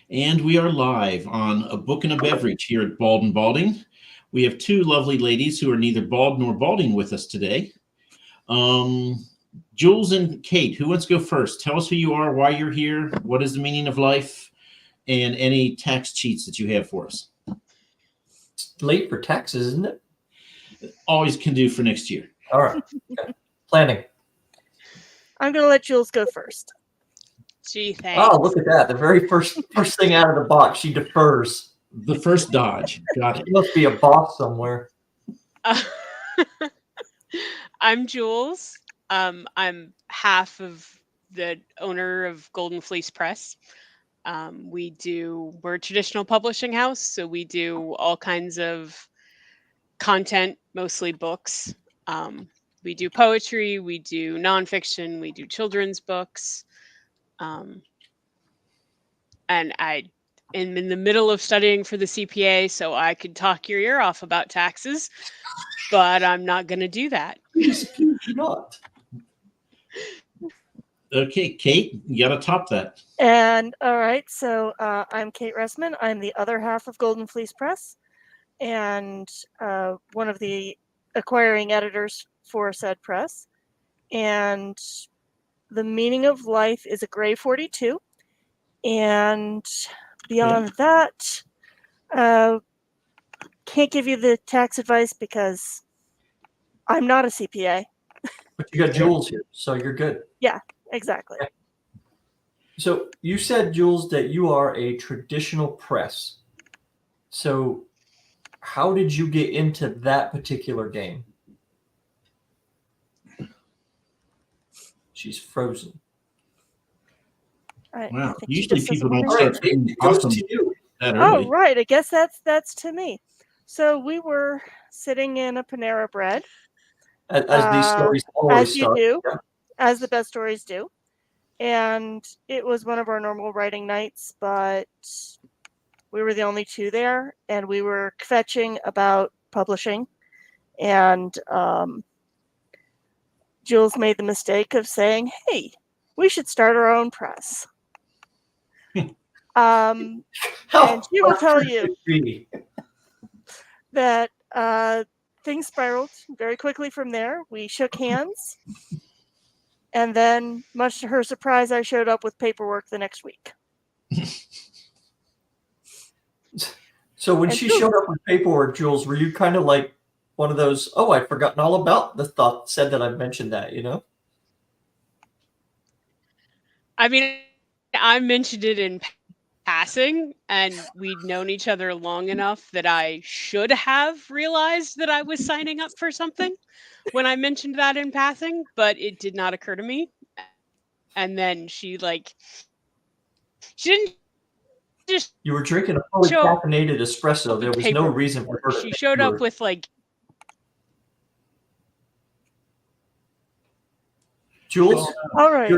And we are live on A Book and a Beverage here at Bald&Balding. We have two lovely ladies who are neither bald nor balding with us today. Jules and Kate, who wants to go first? Tell us who you are, why you're here, what is the meaning of life, and any tax cheats that you have for us. It's late for taxes, isn't it? Always can do for next year. All right. Okay. Planning. I'm going to let Jules go first. Gee, thanks. Oh, look at that. The very first thing out of the box, she defers. The first dodge. Got it. She must be a boss somewhere. I'm Jules. I'm half of the owner of Golden Fleece Press. We're a traditional publishing house, so we do all kinds of content, mostly books. We do poetry, we do nonfiction, we do children's books. And I am in the middle of studying for the CPA, so I could talk your ear off about taxes, but I'm not going to do that. Not. Okay, Kate, you got to top that. And all right, so I'm Kate Ressman. I'm the other half of Golden Fleece Press and one of the acquiring editors for said press. And the meaning of life is a gray 42. And beyond that, can't give you the tax advice because I'm not a CPA. But you got Jules here, so you're good. Yeah, exactly. Okay. So you said, Jules, that you are a traditional press. So how did you get into that particular game? She's frozen. Wow. Usually people don't All right, start it goes to you. that early. Oh, right. I guess that's to me. So we were sitting in a Panera Bread. As these stories always as you start. do, Yeah. as the best stories do. And it was one of our normal writing nights, but we were the only two there, and we were fetching about publishing. And Jules made the mistake of saying, "Hey, we should start our own press." And she will tell you that things spiraled very quickly from there. We shook hands. And then, much to her surprise, I showed up with paperwork the next week. So when she showed up with paperwork, Jules, were you kind of like one of those, oh, I'd forgotten all about the thought, said that I mentioned that, you know? I mean, I mentioned it in passing, and we'd known each other long enough that I should have realized that I was signing up for something when I mentioned that in passing, but it did not occur to me. And then she didn't just. You were drinking a fully caffeinated espresso. There was no reason for her to. She showed up with Jules. All right.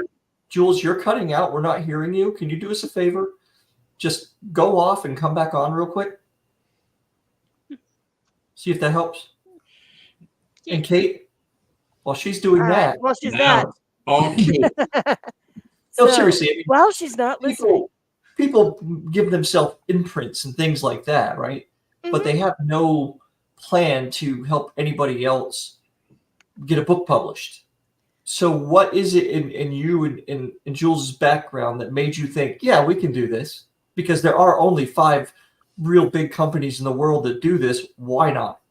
Jules, you're cutting out. We're not hearing you. Can you do us a favor? Just go off and come back on real quick. See if that helps. Yeah. And Kate, while she's doing that. Well, she's that. Okay. No, seriously. I mean, well, she's not listening. People give themselves imprints and things like that, right? Mm-hmm. But they have no plan to help anybody else get a book published. So what is it in you and in Jules' background that made you think, yeah, we can do this? Because there are only 5 real big companies in the world that do this. Why not?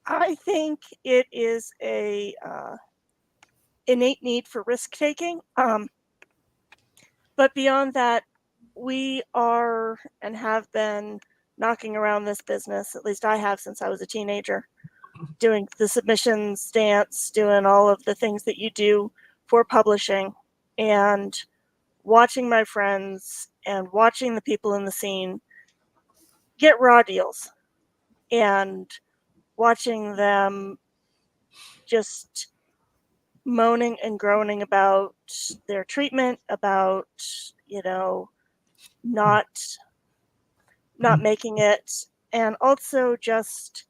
I think it is a innate need for risk taking. But beyond that, we are and have been knocking around this business, at least I have since I was a teenager, doing the submissions dance, doing all of the things that you do for publishing, and watching my friends and watching the people in the scene get raw deals and watching them just moaning and groaning about their treatment, about, not making it, and also just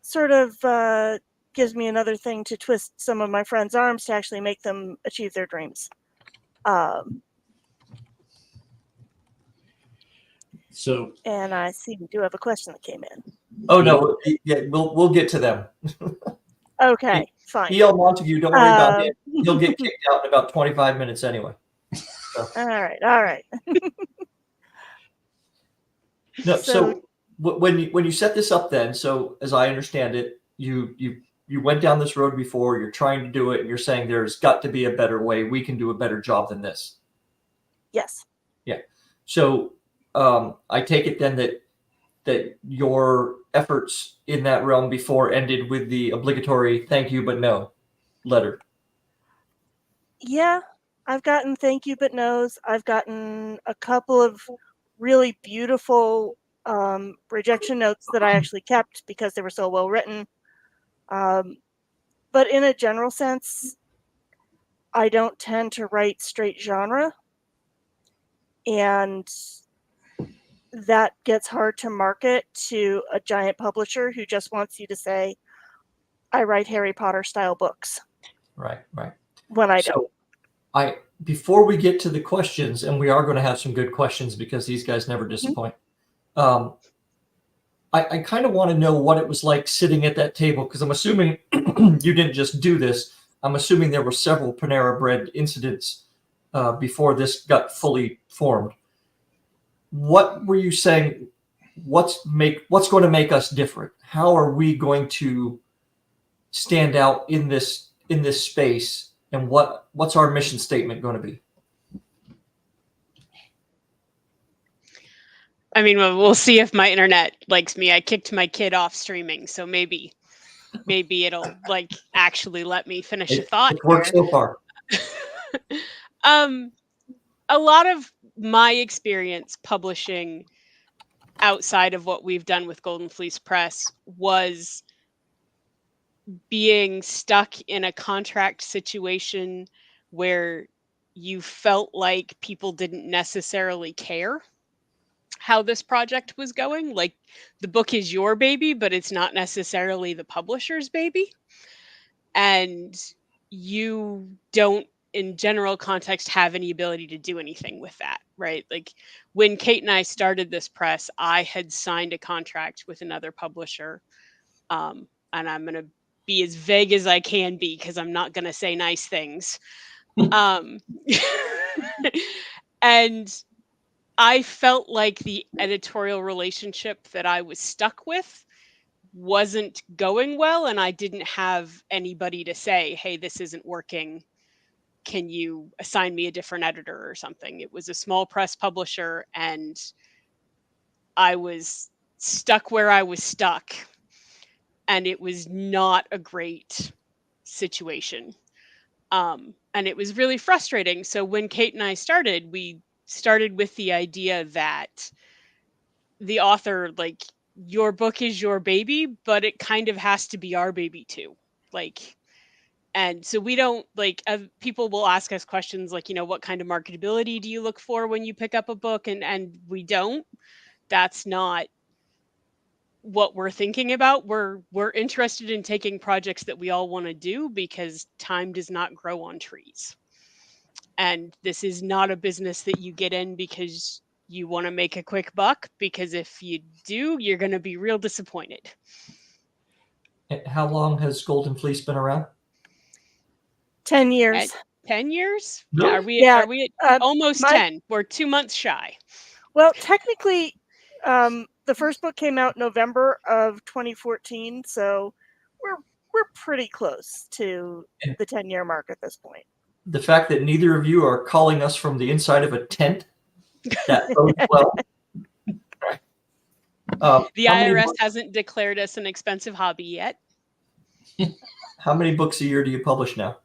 sort of gives me another thing to twist some of my friends' arms to actually make them achieve their dreams. So And I see we do have a question that came in. Oh no, yeah, we'll get to them. Okay, fine. E.L. Montague, don't worry about him. Um, He'll get kicked out in about 25 minutes anyway. All right. No, So- so when you set this up, then, so as I understand it, you went down this road before. You're trying to do it, and you're saying there's got to be a better way. We can do a better job than this. Yes. So I take it then that your efforts in that realm before ended with the obligatory "thank you but no" letter. Yeah, I've gotten thank you but no's. I've gotten a couple of really beautiful rejection notes that I actually kept because they were so well written. But in a general sense, I don't tend to write straight genre, and that gets hard to market to a giant publisher who just wants you to say, I write Harry Potter style books. Right. When I don't. So before we get to the questions, and we are going to have some good questions because these guys never disappoint. I kind of want to know what it was like sitting at that table, because I'm assuming you didn't just do this. I'm assuming there were several Panera Bread incidents before this got fully formed. What were you saying? What's going to make us different? How are we going to stand out in this space? And what's our mission statement going to be? I mean, we'll see if my internet likes me. I kicked my kid off streaming, so maybe it'll like actually let me finish a thought. It works so far. A lot of my experience publishing outside of what we've done with Golden Fleece Press was being stuck in a contract situation where you felt like people didn't necessarily care how this project was going. Like, the book is your baby, but it's not necessarily the publisher's baby. And you don't, in general context, have any ability to do anything with that, right? Like, when Kate and I started this press, I had signed a contract with another publisher. And I'm going to be as vague as I can be because I'm not going to say nice things. And I felt like the editorial relationship that I was stuck with wasn't going well, and I didn't have anybody to say, hey, this isn't working. Can you assign me a different editor or something? It was a small press publisher, and I was stuck where I was stuck, and it was not a great situation. And it was really frustrating. So when Kate and I started, we started with the idea that the author, like, your book is your baby, but it kind of has to be our baby too. Like, and so we don't, like, people will ask us questions like, what kind of marketability do you look for when you pick up a book? And we don't. That's not what we're thinking about. We're interested in taking projects that we all want to do because time does not grow on trees. And this is not a business that you get in because you want to make a quick buck, because if you do, you're going to be real disappointed. How long has Golden Fleece been around? 10 years. 10 years? Really? Are we at almost 10? 10? We're 2 months shy. Well, technically, the first book came out November of 2014, so we're pretty close to the 10-year mark at this point. The fact that neither of you are calling us from the inside of a tent, that bodes well. The IRS hasn't declared us an expensive hobby yet. How many books a year do you publish now?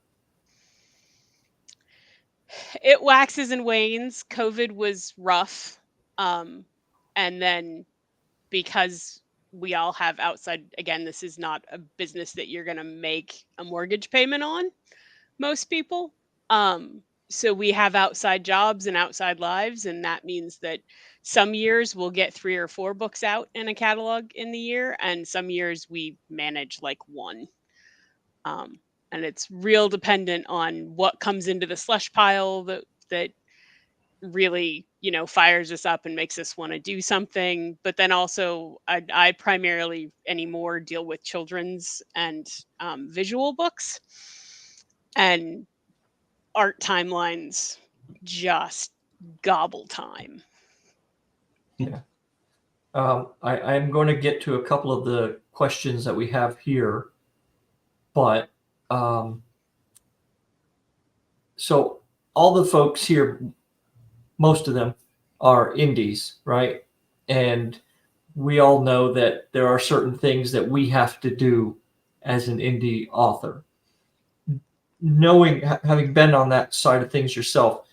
It waxes and wanes. COVID was rough. And then because we all have outside, again, this is not a business that you're going to make a mortgage payment on, most people. So we have outside jobs and outside lives, and that means that some years we'll get 3 or 4 books out in a catalog in the year, and some years we manage like 1. And it's real dependent on what comes into the slush pile that really, fires us up and makes us want to do something. But then also I primarily anymore deal with children's and visual books, and art timelines just gobble time. Yeah. I'm going to get to a couple of the questions that we have here, but so all the folks here, most of them are indies, right? And we all know that there are certain things that we have to do as an indie author. Having been on that side of things yourself,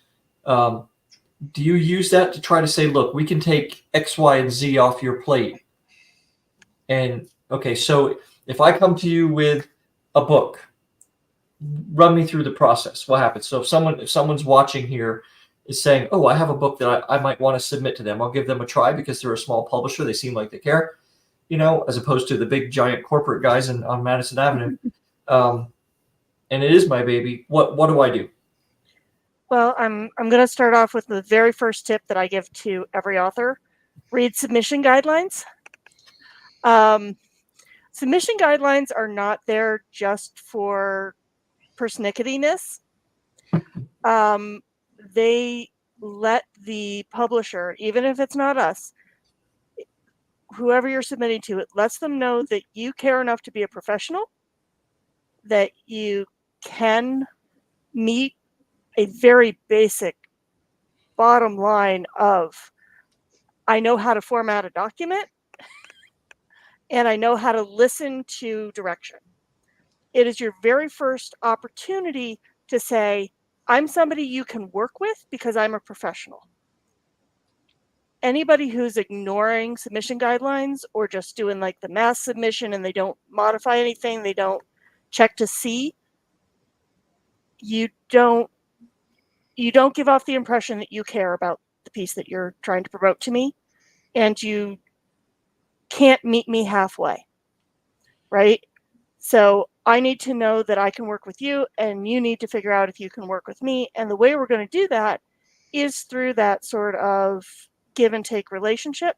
do you use that to try to say, look, we can take X, Y, and Z off your plate? And okay, so if I come to you with a book, run me through the process. What happens? So if someone's watching here is saying, oh, I have a book that I might want to submit to them, I'll give them a try because they're a small publisher. They seem like they care, as opposed to the big giant corporate guys on Madison Avenue. And it is my baby. What do I do? Well, I'm going to start off with the very first tip that I give to every author: read submission guidelines. Submission guidelines are not there just for pernickettiness. They let the publisher, even if it's not us, whoever you're submitting to, it lets them know that you care enough to be a professional, that you can meet a very basic bottom line of, I know how to format a document and I know how to listen to direction. It is your very first opportunity to say, I'm somebody you can work with because I'm a professional. Anybody who's ignoring submission guidelines or just doing like the mass submission and they don't modify anything, they don't check to see, you don't give off the impression that you care about the piece that you're trying to promote to me, and you can't meet me halfway, right? So I need to know that I can work with you, and you need to figure out if you can work with me. And the way we're going to do that is through that sort of give and take relationship.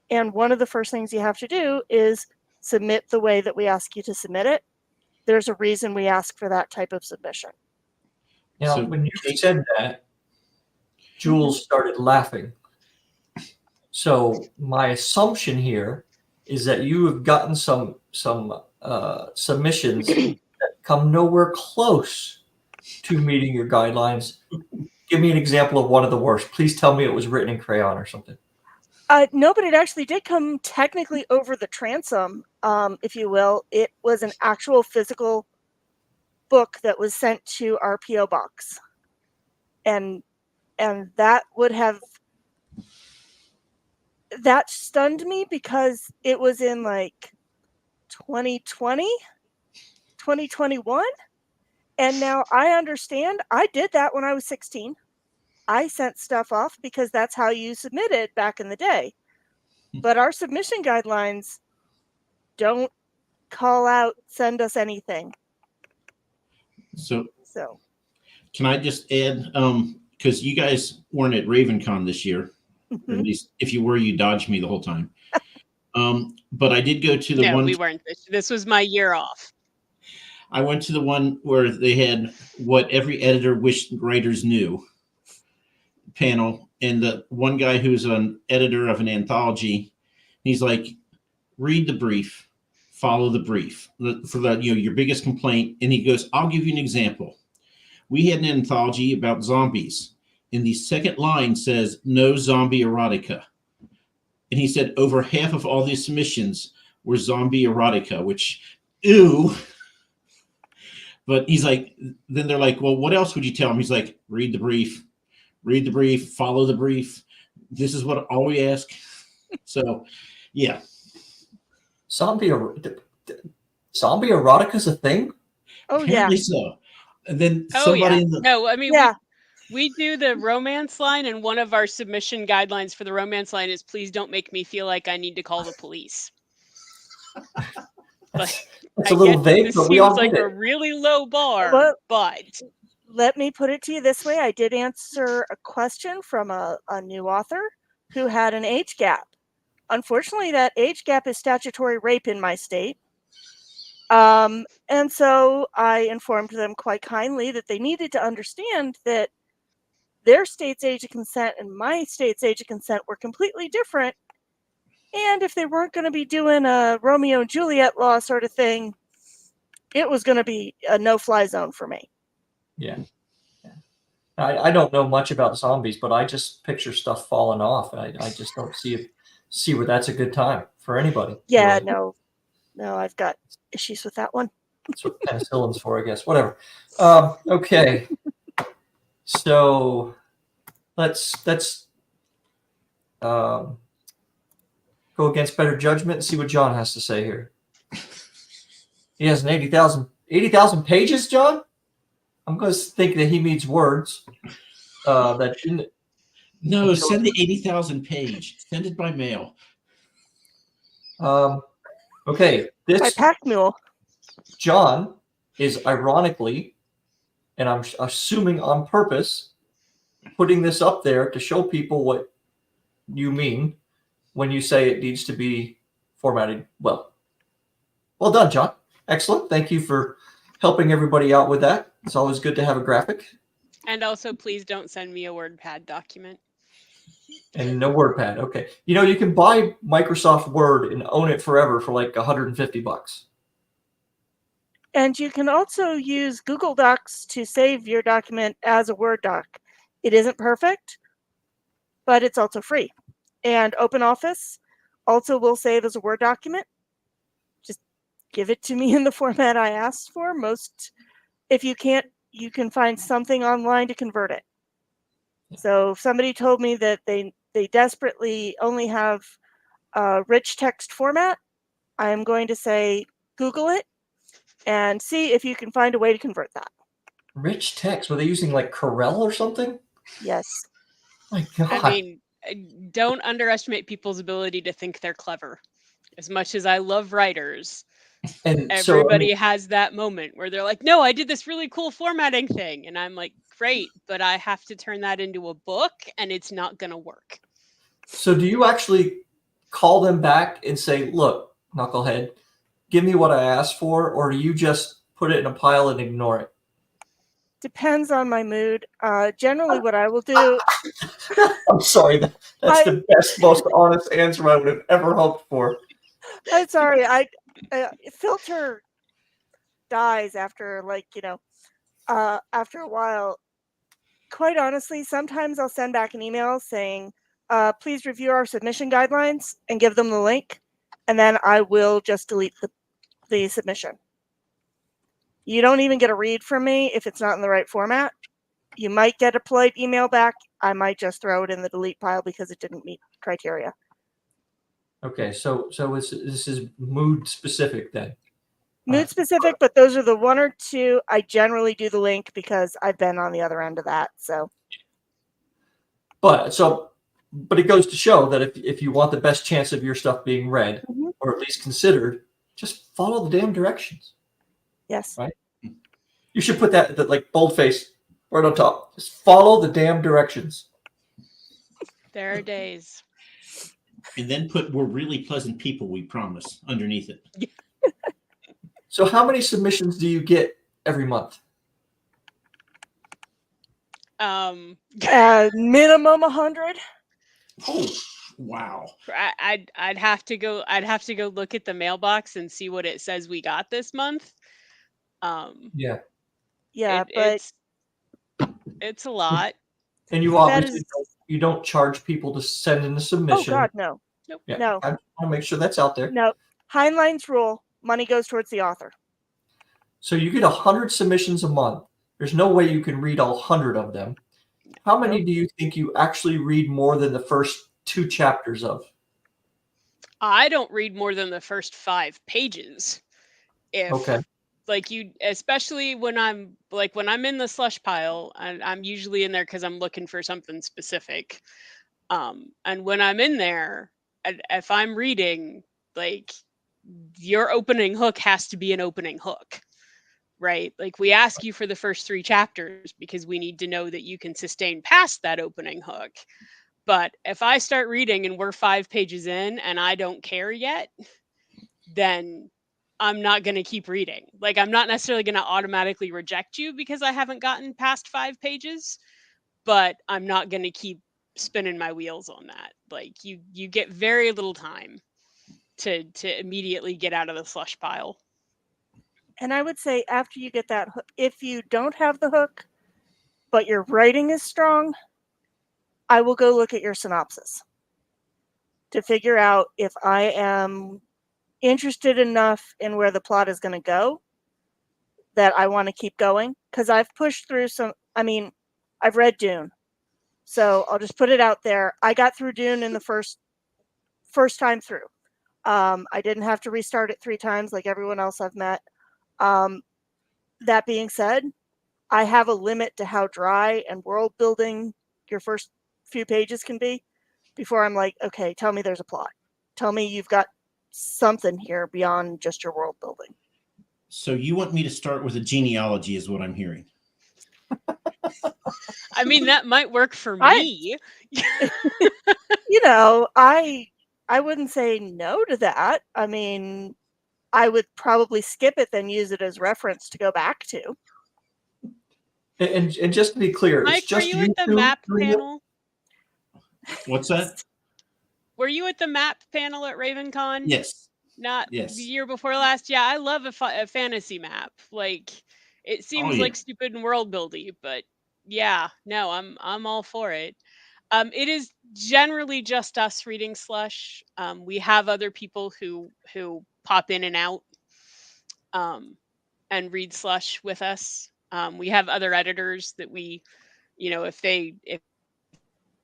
And one of the first things you have to do is submit the way that we ask you to submit it. There's a reason we ask for that type of submission. Now, So, when you said that, Jules started laughing. So my assumption here is that you have gotten some submissions that come nowhere close to meeting your guidelines. Give me an example of one of the worst. Please tell me it was written in crayon or something. No, but it actually did come technically over the transom, if you will. It was an actual physical book that was sent to our PO box, and that stunned me because it was in like 2020, 2021, and now I understand. I did that when I was 16. I sent stuff off because that's how you submitted back in the day. But our submission guidelines don't call out, send us anything. So can I just add, because you guys weren't at RavenCon this year, or at least if you were, you dodged me the whole time. But I did go to the one. No, we weren't. This was my year off. I went to the one where they had what every editor wished writers knew panel, and the one guy who's an editor of an anthology, he's like, read the brief, follow the brief for the your biggest complaint. And he goes, I'll give you an example. We had an anthology about zombies, and the second line says no zombie erotica, and he said over half of all these submissions were zombie erotica, which ew. But he's like, then they're like, well, what else would you tell him? He's like, read the brief, follow the brief. This is what all we ask. So, yeah. Zombie erotica is a thing? Oh, Apparently yeah. so. And then No, I mean, we do the romance line, and one of our submission guidelines for the romance line is please don't make me feel like I need to call the police. That's a little vague, this but we all seems like get a it. really low bar, but let me put it to you this way. I did answer a question from a new author who had an age gap. Unfortunately, that age gap is statutory rape in my state. And so I informed them quite kindly that they needed to understand that their state's age of consent and my state's age of consent were completely different. And if they weren't going to be doing a Romeo and Juliet law sort of thing, it was going to be a no-fly zone for me. Yeah. I don't know much about zombies, but I just picture stuff falling off. I just don't see where that's a good time for anybody. Yeah, really. no, I've got issues with that one. That's what penicillin's for, I guess. Whatever. Okay. So let's go against better judgment and see what John has to say here. He has an 80,000 pages, John? I'm going to think that he means words. That didn't. No, send the 80,000 page. Send it by mail. Okay, By this pack mule. John is ironically, and I'm assuming on purpose, putting this up there to show people what you mean when you say it needs to be formatted well. Well done, John. Excellent. Thank you for helping everybody out with that. It's always good to have a graphic. And also, please don't send me a WordPad document. And no WordPad. Okay. You know, you can buy Microsoft Word and own it forever for like $150. And you can also use Google Docs to save your document as a Word doc. It isn't perfect, but it's also free. And OpenOffice also will save as a Word document. Just give it to me in the format I asked for. If you can't, you can find something online to convert it. So if somebody told me that they desperately only have a rich text format, I'm going to say Google it and see if you can find a way to convert that. Rich text. Were they using like Corel or something? Yes. My God. I mean, don't underestimate people's ability to think they're clever. As much as I love writers, and everybody has that moment where they're like, no, I did this really cool formatting thing. And I'm like, great, but I have to turn that into a book and it's not going to work. So do you actually call them back and say, look, knucklehead, give me what I asked for, or do you just put it in a pile and ignore it? Depends on my mood. Generally, what I will do. I'm sorry. That's the best, most honest answer I would have ever hoped for. I'm sorry. Filter dies after after a while. Quite honestly, sometimes I'll send back an email saying, please review our submission guidelines and give them the link. And then I will just delete the submission. You don't even get a read from me if it's not in the right format. You might get a polite email back. I might just throw it in the delete pile because it didn't meet criteria. Okay, so this is mood specific then. Mood specific, but those are the one or two. I generally do the link because I've been on the other end of that. But it goes to show that if you want the best chance of your stuff being read, or at least considered, just follow the damn directions. Yes. Right? You should put that like boldface right on top. Just follow the damn directions. There are days. And then put "we're really pleasant people, we promise" underneath it. So how many submissions do you get every month? Minimum 100. Oh, wow. I'd have to go look at the mailbox and see what it says we got this month. Yeah, but it's a lot. And you obviously you don't charge people to send in a submission. Oh God, no. Nope. Yeah, No. I want to make sure that's out there. No. Heinlein's rule: money goes towards the author. So you get 100 submissions a month. There's no way you can read all 100 of them. How many do you think you actually read more than the first 2 chapters of? I don't read more than the first 5 pages. Especially when I'm in the slush pile, and I'm usually in there because I'm looking for something specific. And when I'm in there, if I'm reading, like, your opening hook has to be an opening hook. right? Like we ask you for the first 3 chapters because we need to know that you can sustain past that opening hook. But if I start reading and we're 5 pages in and I don't care yet, then I'm not going to keep reading. Like I'm not necessarily going to automatically reject you because I haven't gotten past 5 pages, but I'm not going to keep spinning my wheels on that. Like you get very little time to immediately get out of the slush pile. And I would say after you get that hook, if you don't have the hook, but your writing is strong, I will go look at your synopsis to figure out if I am interested enough in where the plot is going to go that I want to keep going. Because I've pushed through I've read Dune. So I'll just put it out there. I got through Dune in the first time through. I didn't have to restart it 3 times like everyone else I've met. That being said, I have a limit to how dry and world building your first few pages can be before I'm like, okay, tell me there's a plot. Tell me you've got something here beyond just your world building. So you want me to start with a genealogy is what I'm hearing. I mean, that might work for me. I wouldn't say no to that. I mean, I would probably skip it, then use it as reference to go back to. And just to be clear, Mike, it's just were you at the two map doing it? panel? What's that? Were you at the map panel at RavenCon? Yes. Not Yes. the year before last. Yeah, I love a fantasy map. Like it seems yeah. like stupid and world buildy, but yeah, no, I'm all for it. It is generally just us reading Slush. We have other people who pop in and out and read Slush with us. We have other editors that we, if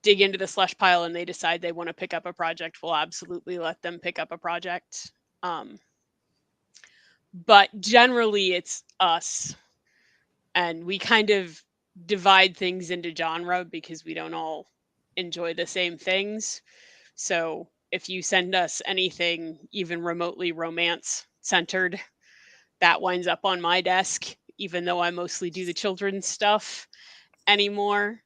dig into the slush pile and they decide they want to pick up a project, we'll absolutely let them pick up a project. But generally it's us, and we kind of divide things into genre because we don't all enjoy the same things. So if you send us anything even remotely romance centered, that winds up on my desk, even though I mostly do the children's stuff anymore.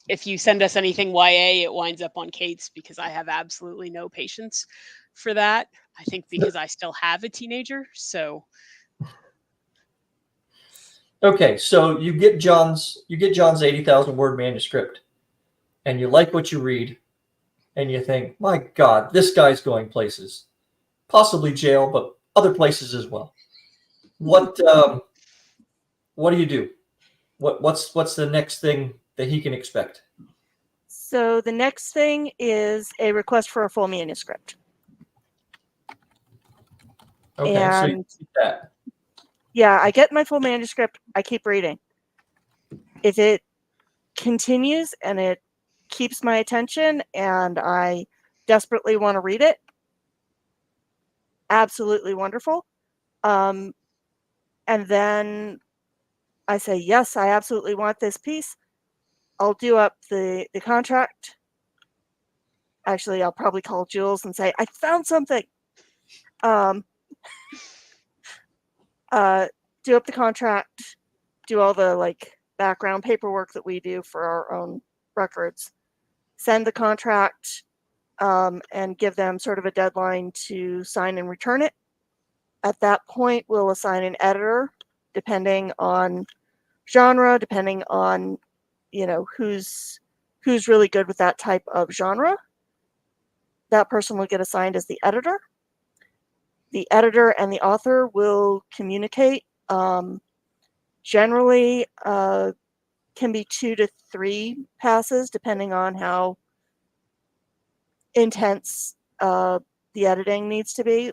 If you send us anything YA, it winds up on Kate's because I have absolutely no patience for that. I think because I still have a teenager. So Okay, so you get John's 80,000 word manuscript, and you like what you read, and you think, my God, this guy's going places, possibly jail, but other places as well. What do you do? What's the next thing that he can expect? So the next thing is a request for a full manuscript. Okay, and so you keep that. Yeah, I get my full manuscript. I keep reading. If it continues and it keeps my attention and I desperately want to read it, absolutely wonderful. And then I say, yes, I absolutely want this piece. I'll do up the contract. Actually, I'll probably call Jules and say, I found something. Do up the contract, do all the background paperwork that we do for our own records, send the contract, and give them sort of a deadline to sign and return it. At that point, we'll assign an editor, depending on genre, depending on who's really good with that type of genre. That person will get assigned as the editor. The editor and the author will communicate. Generally, can be 2 to 3 passes, depending on how intense the editing needs to be.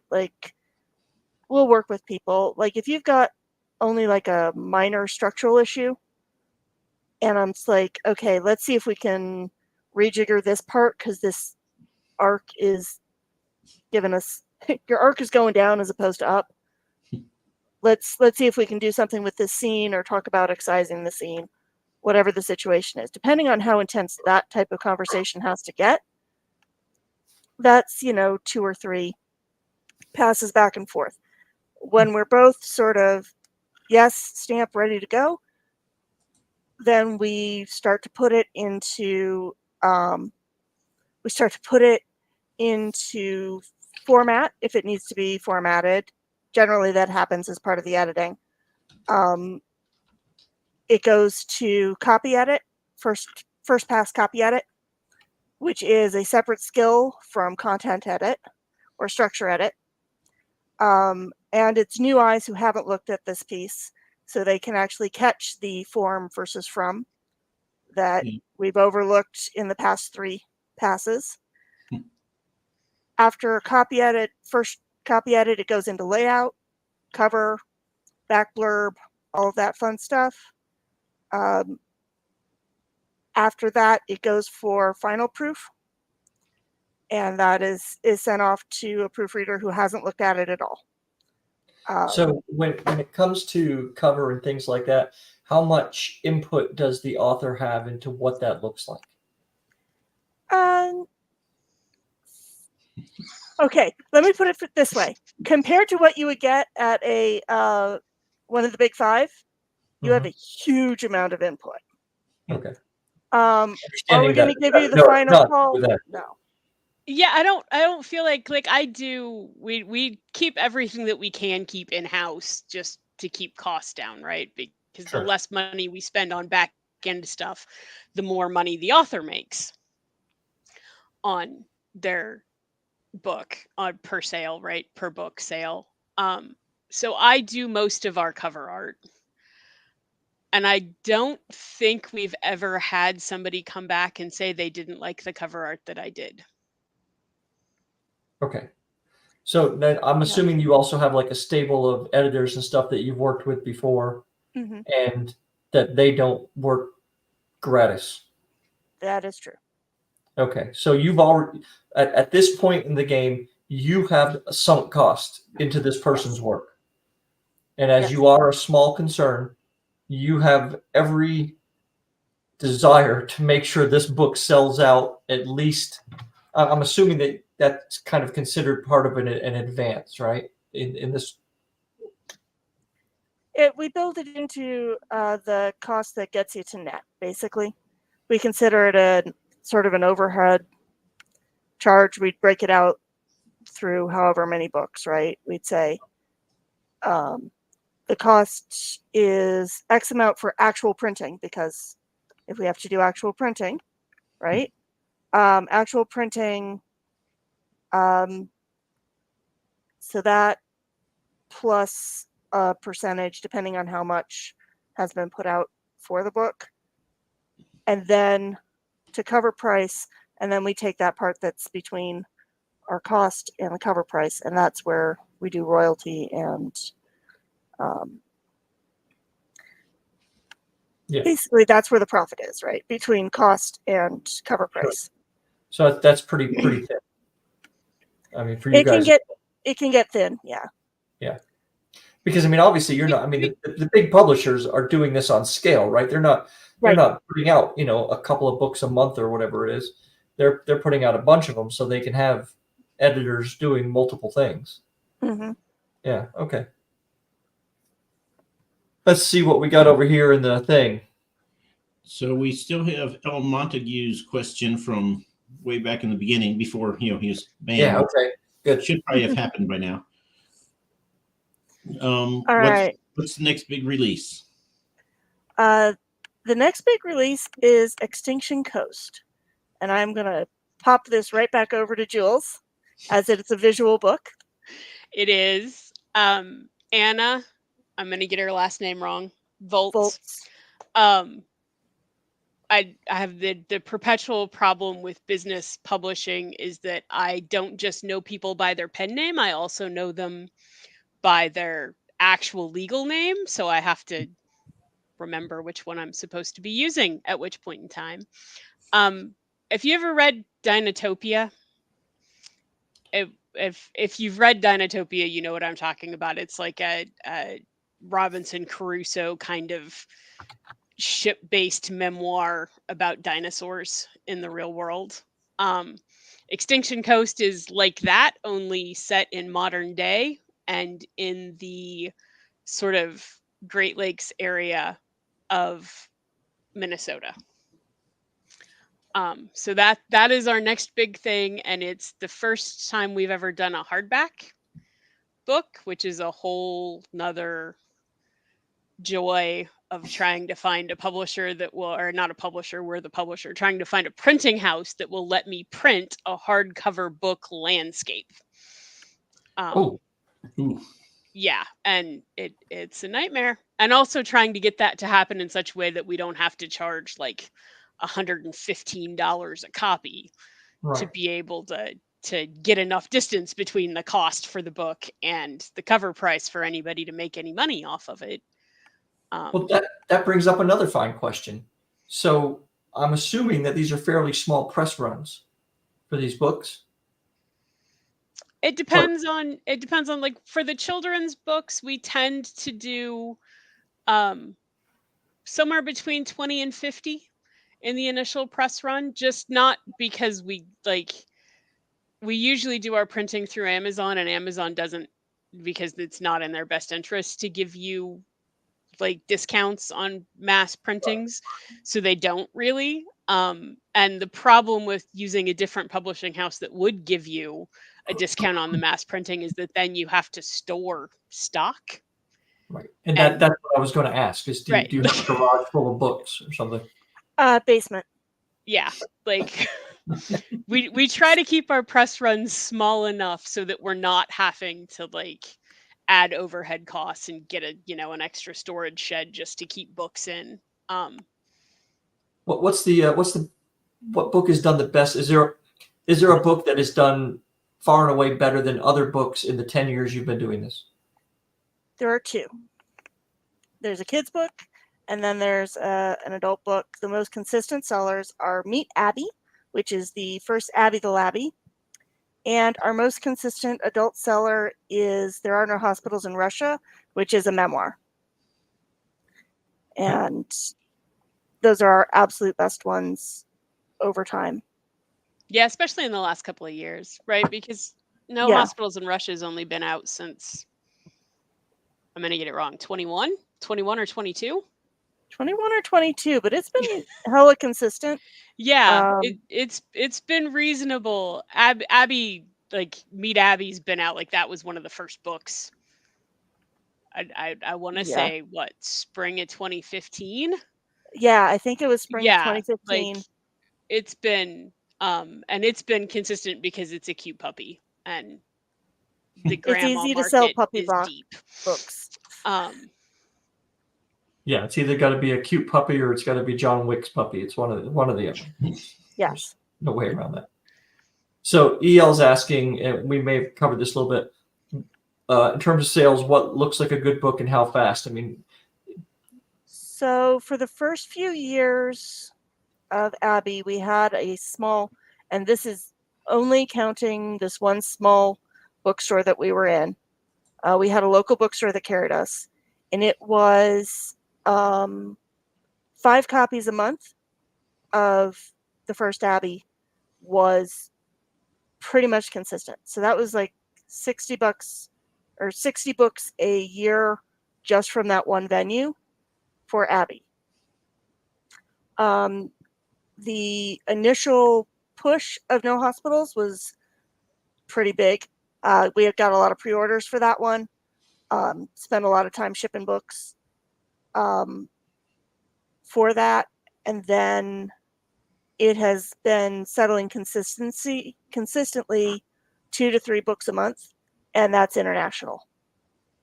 We'll work with people. If you've got only a minor structural issue, and I'm okay, let's see if we can rejigger this part because this arc is giving us your arc is going down as opposed to up. Let's see if we can do something with this scene or talk about excising the scene, whatever the situation is. Depending on how intense that type of conversation has to get, that's 2 or 3 passes back and forth. When we're both sort of yes stamp ready to go, then we start to put it into format if it needs to be formatted. Generally, that happens as part of the editing. It goes to copy edit, first pass copy edit, which is a separate skill from content edit or structure edit. And it's new eyes who haven't looked at this piece, so they can actually catch the form versus from that we've overlooked in the past 3 passes. After first copy edit, it goes into layout, cover, back blurb, all of that fun stuff. After that, it goes for final proof, and that is sent off to a proofreader who hasn't looked at it at all. So when it comes to cover and things like that, how much input does the author have into what that looks like? Okay, let me put it this way. Compared to what you would get at a one of the big 5, you have a huge amount of input. Okay. Are we going to give you the final call? No. Yeah, I don't feel like I do. We keep everything that we can keep in house just to keep costs down, right? Because the less money we spend on back end stuff, the more money the author makes on their book on per sale, right? Per book sale. So I do most of our cover art. And I don't think we've ever had somebody come back and say they didn't like the cover art that I did. Okay. So then I'm assuming you also have like a stable of editors and stuff that you've worked with before, and that they don't work gratis. That is true. Okay. So you've already, at this point in the game, you have a sunk cost into this person's work. And as you are a small concern, you have every desire to make sure this book sells out at least. I'm assuming that that's kind of considered part of an advance, right? In this, we build it into the cost that gets you to net. Basically, we consider it a sort of an overhead charge. We'd break it out through however many books, right? We'd say the cost is X amount for actual printing, because if we have to do actual printing, right? Actual printing, so that plus a percentage, depending on how much has been put out for the book. And then to cover price, and then we take that part that's between our cost and the cover price, and that's where we do royalty and basically that's where the profit is, right? Between cost and cover price. So that's pretty thin. I mean, for you guys, it can get thin, yeah. Yeah, because I mean, obviously, you're not. I mean, the big publishers are doing this on scale, right? They're not putting out, a couple of books a month or whatever it is. They're putting out a bunch of them so they can have editors doing multiple things. Yeah. Okay. Let's see what we got over here in the thing. So we still have El Montague's question from way back in the beginning before he was banned. Yeah. Okay. Good. Should probably have happened by now. All right. What's the next big release? The next big release is Extinction Coast, and I'm gonna pop this right back over to Jules, as it's a visual book. It is Anna. I'm gonna get her last name wrong. Volts. I have the perpetual problem with business publishing is that I don't just know people by their pen name. I also know them by their actual legal name. So I have to remember which one I'm supposed to be using at which point in time. If you ever read Dinotopia, if you've read Dinotopia, you know what I'm talking about. It's like a Robinson Crusoe kind of ship-based memoir about dinosaurs in the real world. Extinction Coast is like that, only set in modern day and in the sort of Great Lakes area of Minnesota. So that is our next big thing, and it's the first time we've ever done a hardback book, which is a whole nother joy of trying to find a publisher that will, or not a publisher, we're the publisher, trying to find a printing house that will let me print a hardcover book landscape. Yeah, and it's a nightmare. And also trying to get that to happen in such a way that we don't have to charge like $115 a copy to be able to get enough distance between the cost for the book and the cover price for anybody to make any money off of it. Well, that brings up another fine question. So I'm assuming that these are fairly small press runs for these books. It depends on like for the children's books, we tend to do somewhere between 20 and 50 in the initial press run, just not because we usually do our printing through Amazon, and Amazon doesn't, because it's not in their best interest to give you like discounts on mass printings, so they don't really. And the problem with using a different publishing house that would give you a discount on the mass printing is that then you have to store stock. Right. And that's what I was going to ask is do you have a garage full of books or something? Basement. Yeah. Like we try to keep our press runs small enough so that we're not having to like add overhead costs and get an extra storage shed just to keep books in. What book is done the best? Is there a book that is done far and away better than other books in the 10 years you've been doing this? There are two. There's a kid's book, and then there's an adult book. The most consistent sellers are Meet Abby, which is the first Abby the Labby. And our most consistent adult seller is There Are No Hospitals in Russia, which is a memoir. And those are our absolute best ones over time. Yeah, especially in the last couple of years, right? Because No Hospitals in Russia has only been out since, I'm going to get it wrong, 21 or 22? 21 or 22, but it's been hella consistent. Yeah, it's been reasonable. Abby, like Meet Abby's been out, like that was one of the first books. I want to say what, spring of 2015? Yeah, I think it was spring 2015. Like it's been and it's been consistent because it's a cute puppy and the grandma it's easy to market sell puppy is deep. Books. Yeah, it's either got to be a cute puppy or it's got to be John Wick's puppy. It's one of the other. Yes. There's no way around that. So EL's asking, and we may have covered this a little bit, in terms of sales, what looks like a good book and how fast? I mean, so for the first few years of Abby, we had a small, and this is only counting this one small bookstore that we were in. We had a local bookstore that carried us, and it was 5 copies a month of the first Abby was pretty much consistent. So that was like $60 or 60 books a year just from that one venue for Abby. The initial push of No Hospitals was pretty big. We had got a lot of pre-orders for that one. Spent a lot of time shipping books for that. And then it has been settling consistently 2 to 3 books a month. And that's international.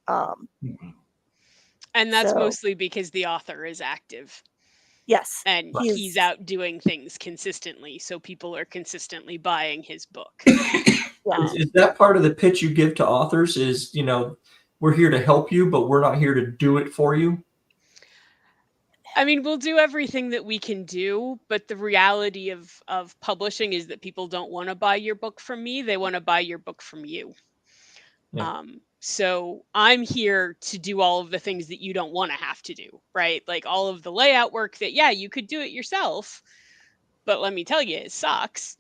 And that's mostly because the author is active. Yes. And he's out doing things consistently. So people are consistently buying his book. Is that part of the pitch you give to authors is, we're here to help you, but we're not here to do it for you? I mean, we'll do everything that we can do, but the reality of publishing is that people don't want to buy your book from me. They want to buy your book from you. Yeah. So I'm here to do all of the things that you don't want to have to do, right? Like all of the layout work that, you could do it yourself, but let me tell you, it sucks.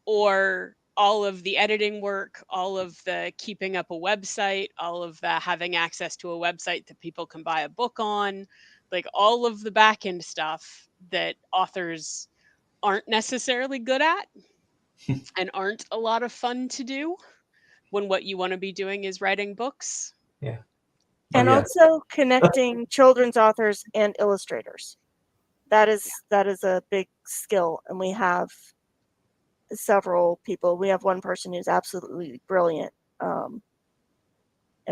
Or all of the editing work, all of the keeping up a website, all of the having access to a website that people can buy a book on, like all of the back end stuff that authors aren't necessarily good at and aren't a lot of fun to do when what you want to be doing is writing books. Yeah. And also connecting children's authors and illustrators. That is a big skill, and we have several people. We have one person who's absolutely brilliant, and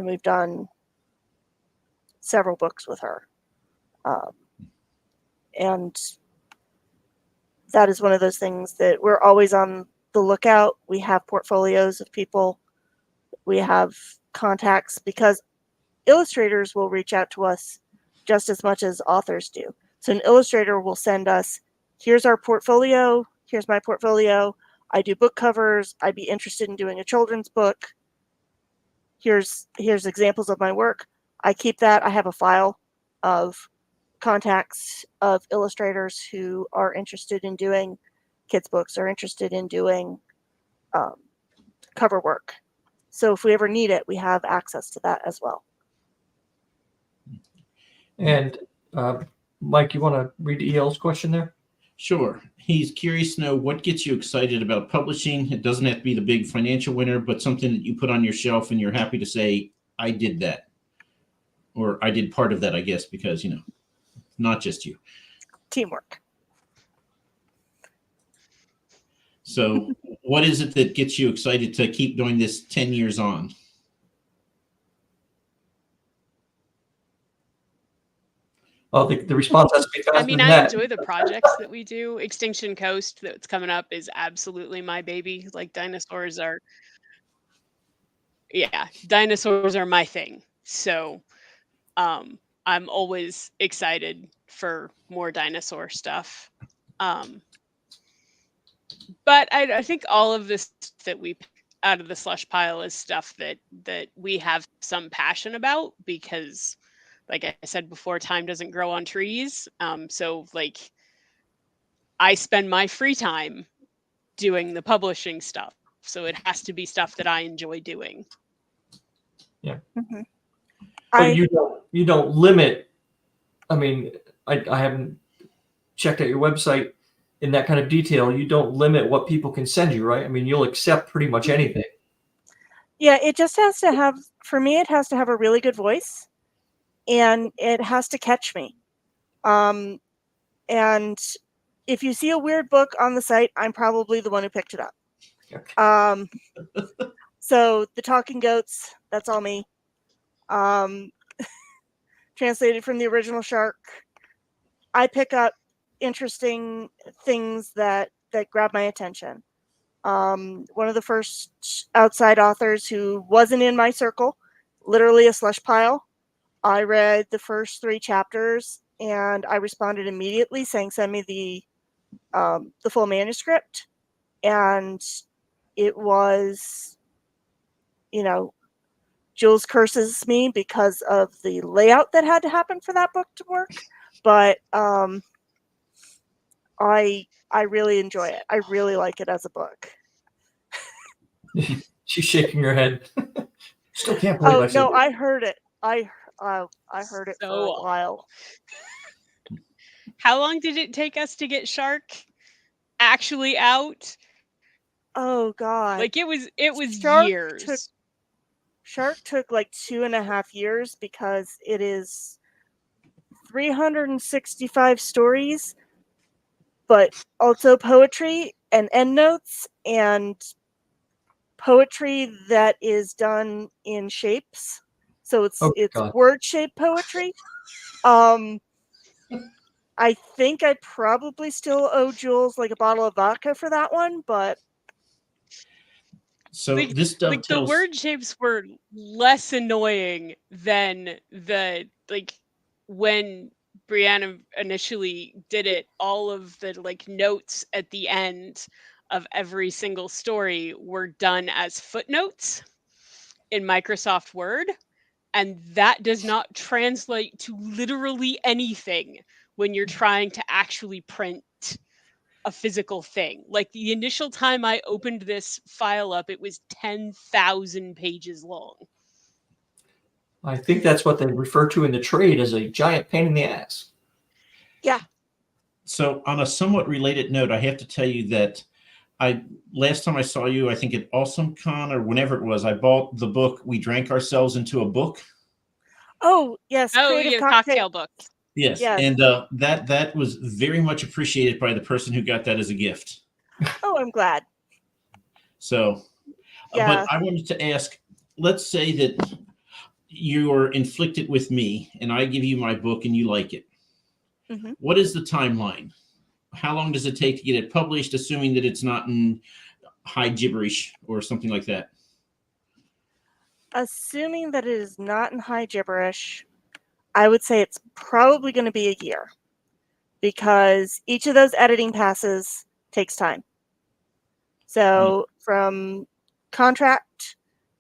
we've done several books with her. And that is one of those things that we're always on the lookout. We have portfolios of people. We have contacts, because illustrators will reach out to us just as much as authors do. So an illustrator will send us, here's our portfolio, here's my portfolio, I do book covers, I'd be interested in doing a children's book, here's examples of my work. I keep that. I have a file of contacts of illustrators who are interested in doing kids books or interested in doing cover work. So if we ever need it, we have access to that as well. And Mike, you want to read EL's question there? Sure. He's curious to know what gets you excited about publishing. It doesn't have to be the big financial winner, but something that you put on your shelf and you're happy to say, I did that. Or I did part of that, I guess, because, not just you. Teamwork. So what is it that gets you excited to keep doing this 10 years on? Well, the response has to be faster I mean, than I that. enjoy the projects that we do. Extinction Coast that's coming up is absolutely my baby. Like dinosaurs are my thing. So I'm always excited for more dinosaur stuff. But I think all of this that we pick out of the slush pile is stuff that we have some passion about, because like I said before, time doesn't grow on trees. So like I spend my free time doing the publishing stuff. So it has to be stuff that I enjoy doing. Yeah. Mm-hmm. But you don't limit. I mean, I haven't checked out your website in that kind of detail. You don't limit what people can send you, right? I mean, you'll accept pretty much anything. Yeah, it just has to have, for me, it has to have a really good voice, and it has to catch me. And if you see a weird book on the site, I'm probably the one who picked it up. Okay. So the Talking Goats, that's all me. Translated from the original Shark. I pick up interesting things that grab my attention. One of the first outside authors who wasn't in my circle, literally a slush pile. I read the first 3 chapters and I responded immediately saying, send me the full manuscript. And it was, Jules curses me because of the layout that had to happen for that book to work. But I really enjoy it. I really like it as a book. She's shaking her head. Still can't believe I said no, that. I heard it. I heard it for a while. How long did it take us to get Shark actually out? Oh God! Like it was Shark years. Shark took like 2.5 years because it is 365 stories, but also poetry and endnotes and poetry that is done in shapes. So it's word shaped poetry. I think I probably still owe Jules like a bottle of vodka for that one, but so this dovetails. The word shapes were less annoying than when Brianna initially did it. All of the notes at the end of every single story were done as footnotes in Microsoft Word, and that does not translate to literally anything when you're trying to actually print a physical thing. Like the initial time I opened this file up, it was 10,000 pages long. I think that's what they refer to in the trade as a giant pain in the ass. Yeah. So on a somewhat related note, I have to tell you that last time I saw you, I think at Awesome Con or whenever it was, I bought the book We Drank Ourselves into a Book. Oh, yes. Oh, Creative yeah, cocktail. cocktail book. Yes, Yes. and that was very much appreciated by the person who got that as a gift. Oh, I'm glad. So, Yeah. but I wanted to ask, let's say that you're inflicted with me and I give you my book and you like it. Mhm. What is the timeline? How long does it take to get it published, assuming that it's not in high gibberish or something like that? Assuming that it is not in high gibberish, I would say it's probably going to be a year, because each of those editing passes takes time. So from contract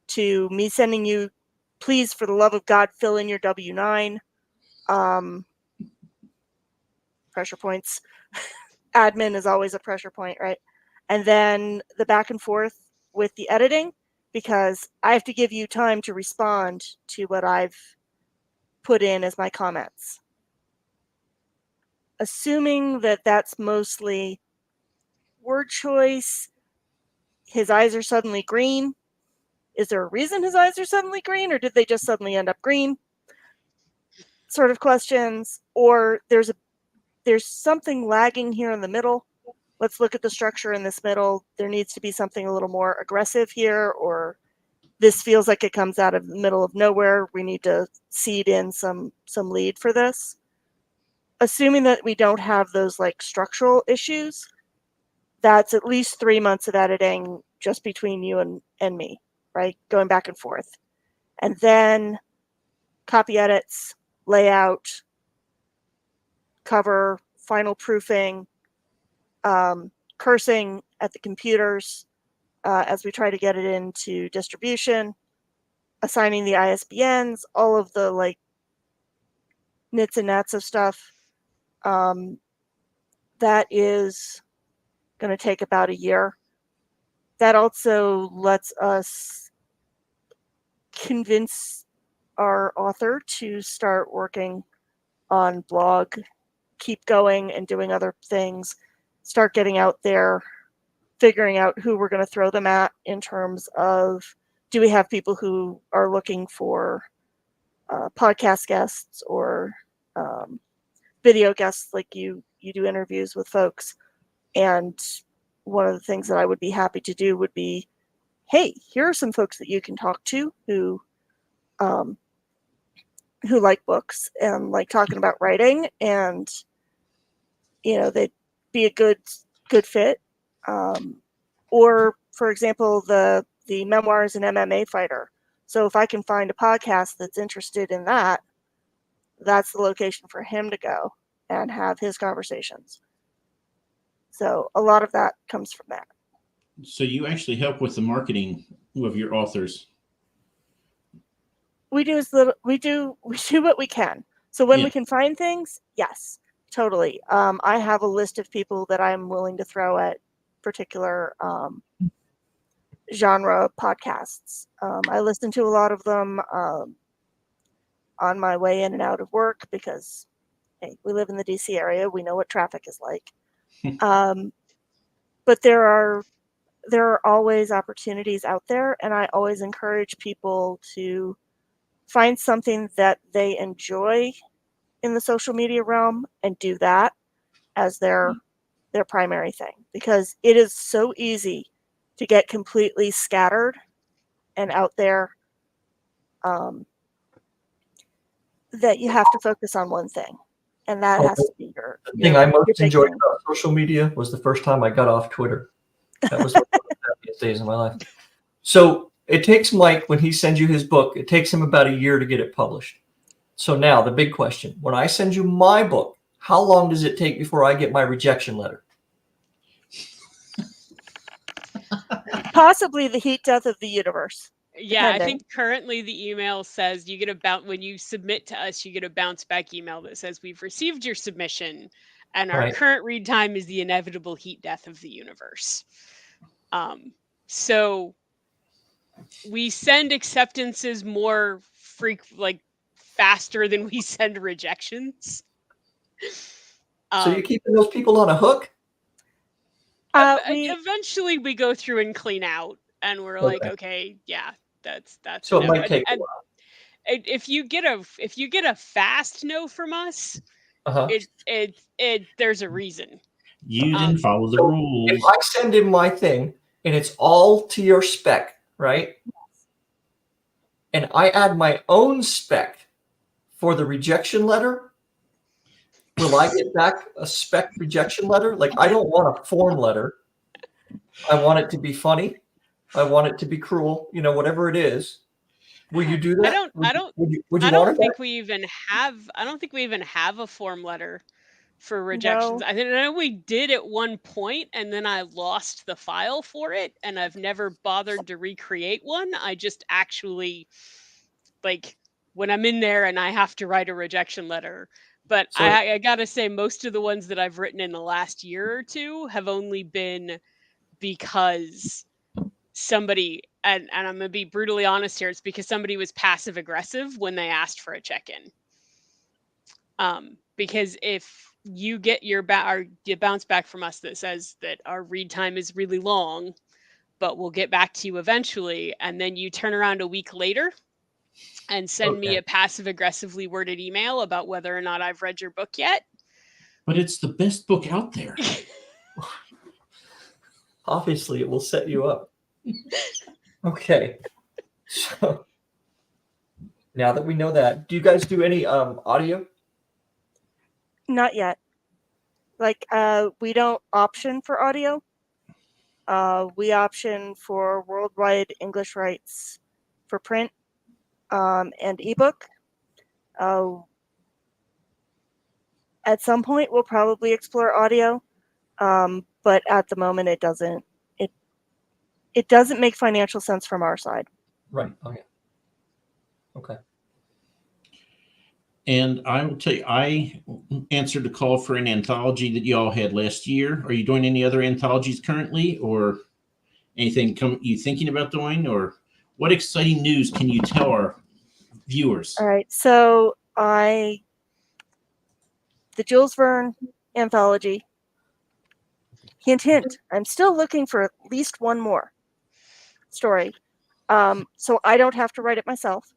to me sending you, please, for the love of God, fill in your W-9, pressure points. Admin is always a pressure point, right? And then the back and forth with the editing, because I have to give you time to respond to what I've put in as my comments. Assuming that that's mostly word choice, his eyes are suddenly green. Is there a reason his eyes are suddenly green, or did they just suddenly end up green? Sort of questions. Or there's something lagging here in the middle. Let's look at the structure in this middle. There needs to be something a little more aggressive here, or this feels like it comes out of the middle of nowhere. We need to seed in some lead for this. Assuming that we don't have those like structural issues, that's at least 3 months of editing just between you and me, right? Going back and forth. And then copy edits, layout, cover, final proofing, cursing at the computers as we try to get it into distribution, assigning the ISBNs, all of the like nits and gnats of stuff. That is going to take about a year. That also lets us convince our author to start working on blog, keep going and doing other things, start getting out there, figuring out who we're going to throw them at in terms of, do we have people who are looking for podcast guests or video guests, like you do interviews with folks. And one of the things that I would be happy to do would be, hey, here are some folks that you can talk to who like books and like talking about writing, and they'd be a good fit. Or for example, the memoirs and MMA fighter. So if I can find a podcast that's interested in that, that's the location for him to go and have his conversations. So a lot of that comes from that. So you actually help with the marketing of your authors. We do what we can. So when we can find things, yes, totally. I have a list of people that I'm willing to throw at particular genre podcasts. I listen to a lot of them on my way in and out of work, because hey, we live in the DC area. We know what traffic is like. But there are always opportunities out there, and I always encourage people to find something that they enjoy in the social media realm and do that as their primary thing, because it is so easy to get completely scattered and out there, that you have to focus on one thing, and that has to be your thing I most big enjoyed thing. about social media was the first time I got off Twitter. That was one of the happiest days of my life. So it takes Mike, when he sends you his book, it takes him about a year to get it published. So now the big question, when I send you my book, how long does it take before I get my rejection letter? Possibly the heat death of the universe. Yeah, I Depending. think currently the email says you get when you submit to us, you get a bounce back email that says we've received your submission And our Right. current read time is the inevitable heat death of the universe. So we send acceptances more faster than we send rejections. So you're keeping those people on a hook? Eventually we go through and clean out, and we're like, okay, yeah, that's So a it no. might take a And while. if you get a fast no from us, there's a reason. You didn't follow the So rules. if I send in my thing and it's all to your spec, right? And I add my own spec for the rejection letter, will I get back a spec rejection letter? Like, I don't want a form letter. I want it to be funny. I want it to be cruel. You know, whatever it is. Will you do that? I don't think we even have a form letter for rejections. No. I know we did at one point, and then I lost the file for it, and I've never bothered to recreate one. I just actually, like, when I'm in there and I have to write a rejection letter. But So- I gotta say, most of the ones that I've written in the last year or two have only been because somebody, and I'm gonna be brutally honest here, it's because somebody was passive aggressive when they asked for a check-in. Because if you get your bounce back from us that says that our read time is really long, but we'll get back to you eventually, and then you turn around a week later and send me a passive aggressively worded email about whether or not I've read your book yet. But it's the best book out there. Obviously, it will set you up. Okay. So now that we know that, do you guys do any audio? Not yet. Like, we don't option for audio. We option for worldwide English rights for print and ebook. At some point, we'll probably explore audio, but at the moment, it doesn't. It doesn't make financial sense from our side. Right. Okay. And I will tell you, I answered a call for an anthology that you all had last year. Are you doing any other anthologies currently, or anything you thinking about doing, or what exciting news can you tell our viewers? All right. So the Jules Verne anthology. Hint. I'm still looking for at least one more story. So I don't have to write it myself.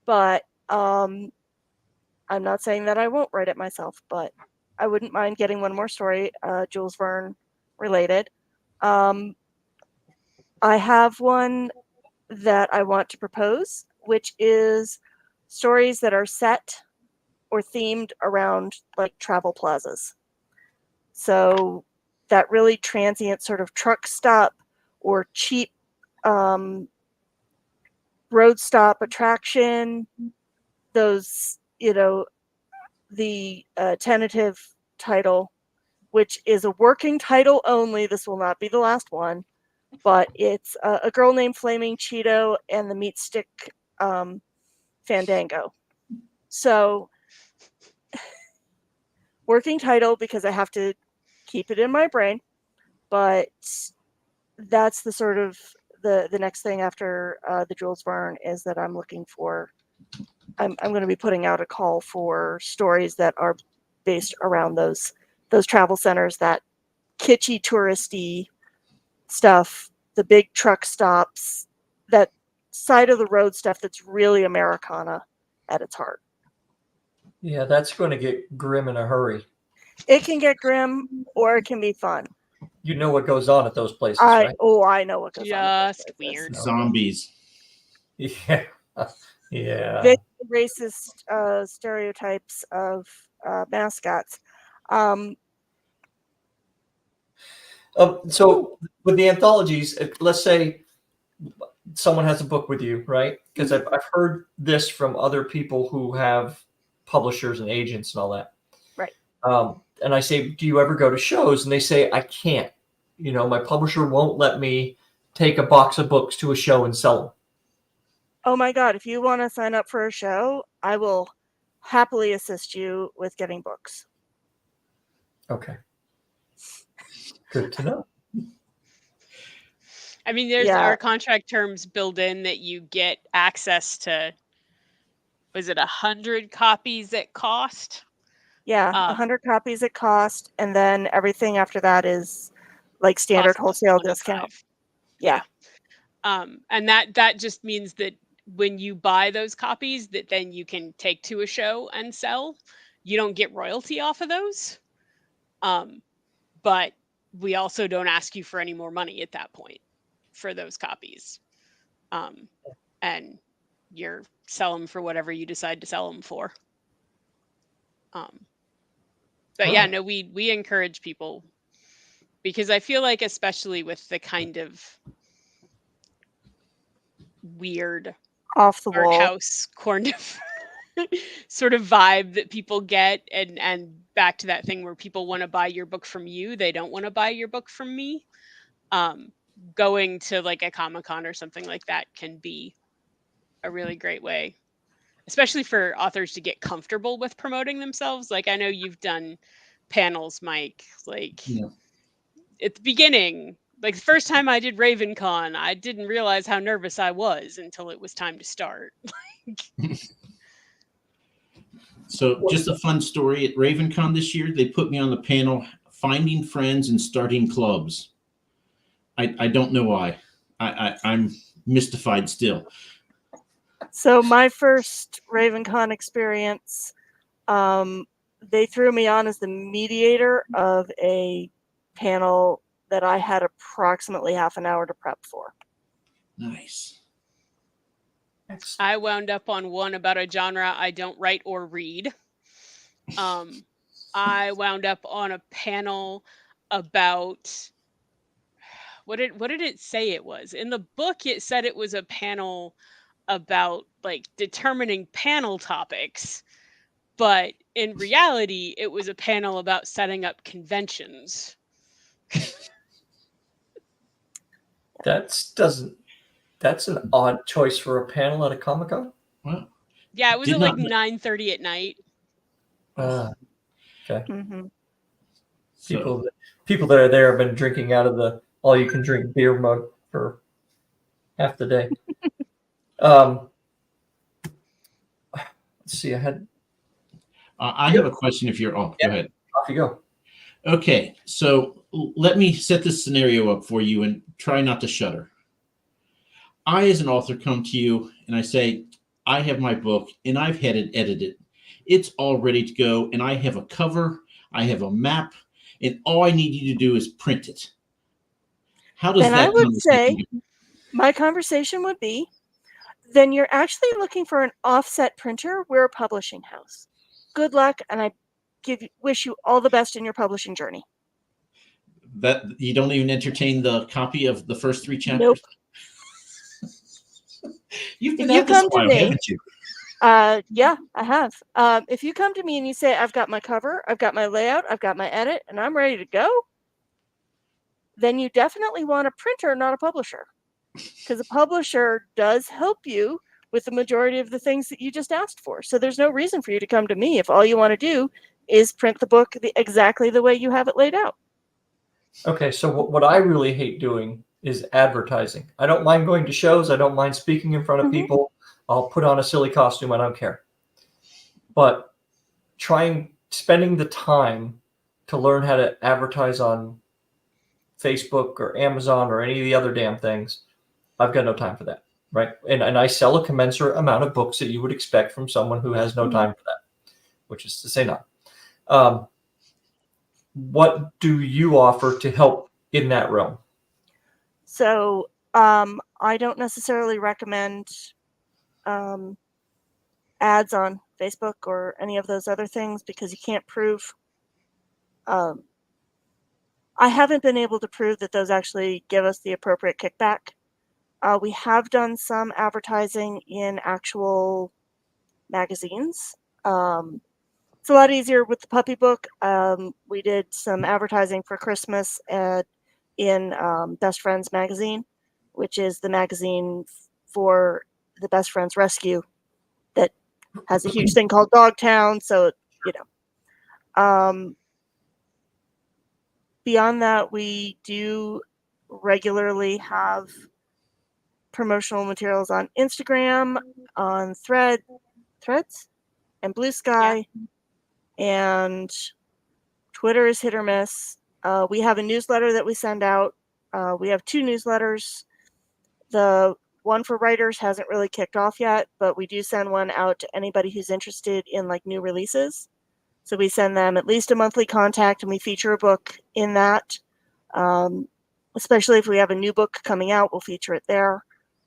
But I'm not saying that I won't write it myself, but I wouldn't mind getting one more story, Jules Verne related. I have one that I want to propose, which is stories that are set or themed around like travel plazas. So that really transient sort of truck stop or cheap road stop attraction, those, the tentative title, which is a working title only. This will not be the last one, but it's A Girl Named Flaming Cheeto and the Meat Stick Fandango. So working title because I have to keep it in my brain, but that's the sort of the next thing after the Jules Verne is that I'm looking for. I'm going to be putting out a call for stories that are based around those travel centers, that kitschy touristy stuff, the big truck stops, that side of the road stuff that's really Americana at its heart. Yeah, that's going to get grim in a hurry. It can get grim or it can be fun. You know what goes on at those places, right? Oh, I know what goes on. Just weird. Zombies. Yeah. Yeah. Very racist stereotypes of mascots. So with the anthologies, let's say someone has a book with you, right? Because I've heard this from other people who have publishers and agents and all that. Right. And I say, do you ever go to shows? And they say, I can't. My publisher won't let me take a box of books to a show and sell them. Oh my God, if you want to sign up for a show, I will happily assist you with getting books. Okay. Good to know. I mean, there's our contract terms build in that you get access to, was it 100 copies at cost? Yeah, 100 copies at cost, and then everything after that is like standard Cost wholesale discount. Yeah. And that just means that when you buy those copies that then you can take to a show and sell, you don't get royalty off of those. But we also don't ask you for any more money at that point for those copies. And you're sell them for whatever you decide to sell them for. But yeah, no, we encourage people, because I feel like, especially with the kind of weird off the art wall house corn sort of vibe that people get, and back to that thing where people want to buy your book from you, they don't want to buy your book from me. Going to like a Comic-Con or something like that can be a really great way, especially for authors to get comfortable with promoting themselves. Like, I know you've done panels, Mike, like at the beginning, like the first time I did RavenCon, I didn't realize how nervous I was until it was time to start. So just a fun story, at RavenCon this year, they put me on the panel, Finding Friends and Starting Clubs. I don't know why. I'm mystified still. So my first RavenCon experience, they threw me on as the mediator of a panel that I had approximately half an hour to prep for. Nice. I wound up on one about a genre I don't write or read. I wound up on a panel about, what did it say it was? In the book, it said it was a panel about like determining panel topics, but in reality, it was a panel about setting up conventions. That's an odd choice for a panel at a Comic-Con. Well, yeah, it was at like 9:30 at night. Okay. Mm-hmm. People that are there have been drinking out of the all-you-can-drink beer mug for half the day. Let's see. I have a question. If you're, go ahead. Off you go. Okay, so let me set this scenario up for you and try not to shudder. I, as an author, come to you and I say, I have my book and I've had it edited. It's all ready to go, and I have a cover, I have a map, and all I need you to do is print it. How does then that? I would say my conversation would be, then you're actually looking for an offset printer. We're a publishing house. Good luck, and I wish you all the best in your publishing journey. That you don't even entertain the copy of the first 3 chapters? Nope. You've been at this a while, haven't you? Yeah, I have. If you come to me and you say, I've got my cover, I've got my layout, I've got my edit, and I'm ready to go, then you definitely want a printer, not a publisher. Because a publisher does help you with the majority of the things that you just asked for. So there's no reason for you to come to me if all you want to do is print the book exactly the way you have it laid out. Okay, so what I really hate doing is advertising. I don't mind going to shows. I don't mind speaking in front of people. I'll put on a silly costume. I don't care. But spending the time to learn how to advertise on Facebook or Amazon or any of the other damn things, I've got no time for that, right? And I sell a commensurate amount of books that you would expect from someone who has no time for that, which is to say none. What do you offer to help in that realm? So I don't necessarily recommend ads on Facebook or any of those other things because you can't prove. I haven't been able to prove that those actually give us the appropriate kickback. We have done some advertising in actual magazines. It's a lot easier with the puppy book. We did some advertising for Christmas in Best Friends magazine, which is the magazine for the Best Friends Rescue that has a huge thing called Dogtown. So, beyond that, we do regularly have promotional materials on Instagram, on Threads, and Blue Sky, and Twitter is hit or miss. We have a newsletter that we send out. We have 2 newsletters. The one for writers hasn't really kicked off yet, but we do send one out to anybody who's interested in like new releases. So we send them at least a monthly contact, and we feature a book in that. Especially if we have a new book coming out, we'll feature it there.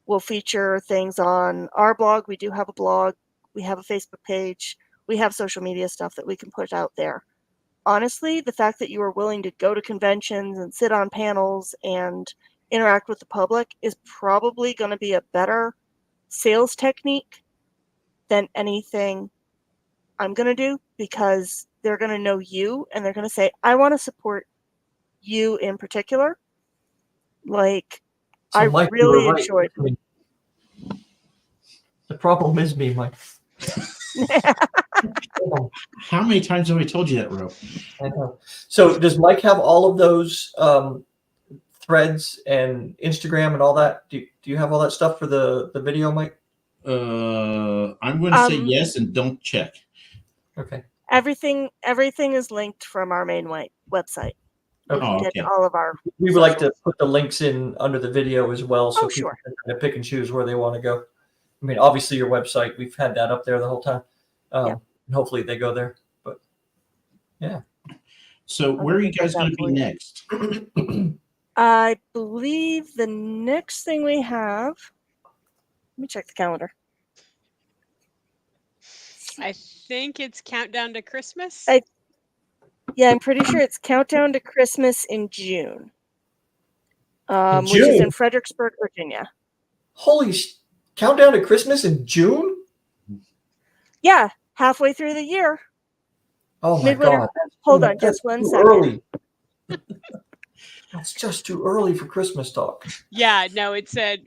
We'll feature things on our blog. We do have a blog. We have a Facebook page. We have social media stuff that we can put out there. Honestly, the fact that you are willing to go to conventions and sit on panels and interact with the public is probably going to be a better sales technique than anything I'm going to do, because they're going to know you and they're going to say, I want to support you in particular. Like, So, I Mike, really you were right. enjoyed. The problem is me, Mike. How many times have I told you that, Ro? I know. So does Mike have all of those threads and Instagram and all that? Do you have all that stuff for the video, Mike? I'm going to say yes and don't check. Okay. Everything is linked from our main website. Okay. Oh, Get okay. all of our. We would like to put the links in under the video as well, so Oh, people sure. can kind of pick and choose where they want to go. I mean, obviously your website, we've had that up there the whole time. Yeah. And hopefully they go there. But yeah. So where are you guys going to be next? I believe the next thing we have. Let me check the calendar. I think it's Countdown to Christmas. Yeah, I'm pretty sure it's Countdown to Christmas in June. Which is June? in Fredericksburg, Virginia. Holy Countdown to Christmas in June? Yeah, halfway through the year. Oh my Midwinter. God. Hold on, That's just one too second. early. That's just too early for Christmas talk. Yeah, no, it's a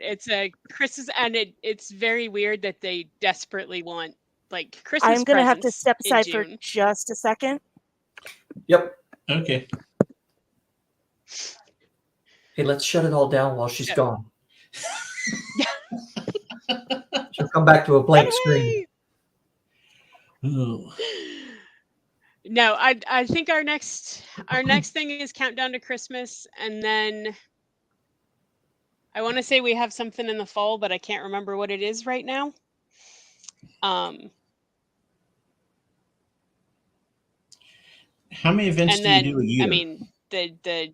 Christmas, and it's very weird that they desperately want like Christmas. I'm going to have to presents step in aside for June. just a second. Yep. Okay. Hey, let's shut it all down while she's gone. She'll come back to a blank screen. Oh. No, I think our next thing is Countdown to Christmas, and then I want to say we have something in the fall, but I can't remember what it is right now. How many events do you do a year? I mean, the